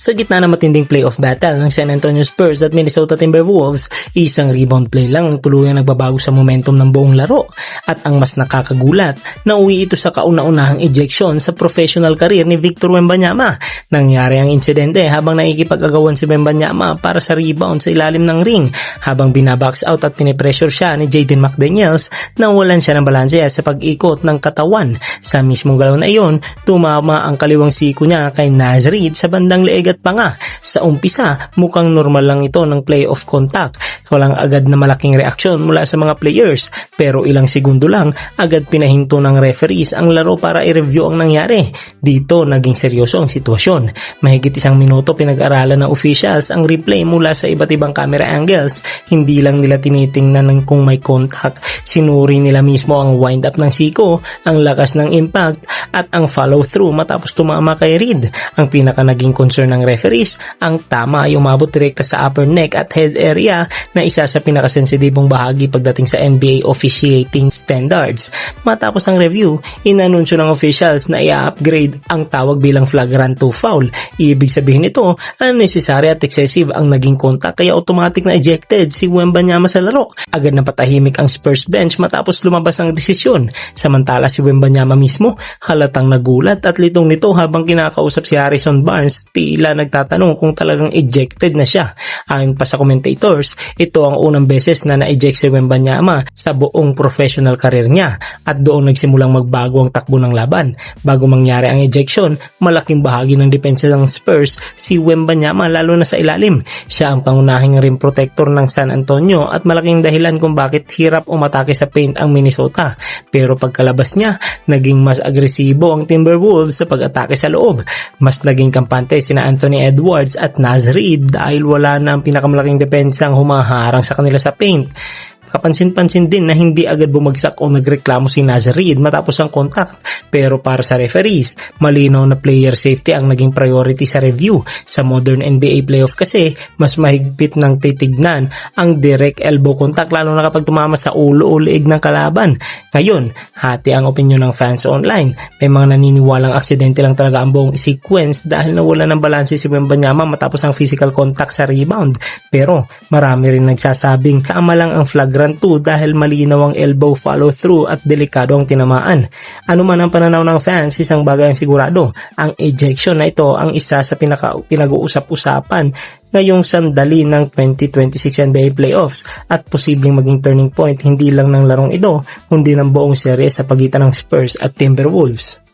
Sa gitna ng matinding playoff battle ng San Antonio Spurs at Minnesota Timberwolves, isang rebound play lang ang tuluyang nagbabago sa momentum ng buong laro. At ang mas nakakagulat, nauwi ito sa kauna-unahang ejection sa professional career ni Victor Wembanyama. Nangyari ang insidente habang nakikipag-agawan si Wembanyama para sa rebound sa ilalim ng ring. Habang binabox out at pinipressure siya ni Jaden McDaniels, nawalan siya ng balanse sa pag-ikot ng katawan. Sa mismong galaw na iyon, tumama ang kaliwang siko niya kay Naz Reid sa bandang leeg at panga. Sa umpisa, mukhang normal lang ito ng playoff contact. Walang agad na malaking reaksyon mula sa mga players, pero ilang segundo lang, agad pinahinto ng referees ang laro para i-review ang nangyari. Dito, naging seryoso ang sitwasyon. Mahigit isang minuto pinag-aralan ng officials ang replay mula sa iba't ibang camera angles. Hindi lang nila tinitingnan ng kung may contact, sinuri nila mismo ang wind-up ng siko, ang lakas ng impact, at ang follow-through matapos tumama kay Reid. Ang pinaka naging concern ng referees, ang tama ay umabot direkta sa upper neck at head area na isa sa pinakasensitibong bahagi pagdating sa NBA officiating standards. Matapos ang review, inanunsyo ng officials na i-upgrade ang tawag bilang flagrant 2 foul. Ibig sabihin nito, unnecessary at excessive ang naging contact kaya automatic na ejected si Wembanyama sa laro. Agad na patahimik ang Spurs bench matapos lumabas ang desisyon. Samantala si Wembanyama mismo halatang nagulat at litong nito habang kinakausap si Harrison Barnes, tila nagtatanong kung talagang ejected na siya. Ayon pa sa commentators, ito ang unang beses na na-eject si Wembanyama sa buong professional career niya at doon nagsimulang magbago ang takbo ng laban. Bago mangyari ang ejection, malaking bahagi ng depensa ng Spurs si Wembanyama lalo na sa ilalim. Siya ang pangunahing rim protector ng San Antonio at malaking dahilan kung bakit hirap umatake sa paint ang Minnesota. Pero pagkalabas niya, naging mas agresibo ang Timberwolves sa pag-atake sa loob. Mas naging kampante sina Anthony Edwards at Naz Reid dahil wala na ang pinakamalaking depensang humaharang sa kanila sa paint. Kapansin-pansin din na hindi agad bumagsak o nagreklamo si Naz Reid matapos ang contact. Pero para sa referees, malinaw na player safety ang naging priority sa review. Sa modern NBA playoff kasi, mas mahigpit ng titignan ang direct elbow contact lalo na kapag tumama sa ulo o leeg ng kalaban. Ngayon, hati ang opinion ng fans online. May mga naniniwalang aksidente lang talaga ang buong sequence dahil nawala ng balanse si Wembanyama matapos ang physical contact sa rebound. Pero marami rin nagsasabing tama lang ang flagrant 2 dahil malinaw ang elbow follow-through at delikado ang tinamaan. Ano man ang pananaw ng fans, isang bagay ang sigurado. Ang ejection na ito ang isa sa pinag-uusap-usapan ngayong sandali ng 2026 NBA playoffs at posibleng maging turning point hindi lang ng larong ito kundi ng buong serye sa pagitan ng Spurs at Timberwolves.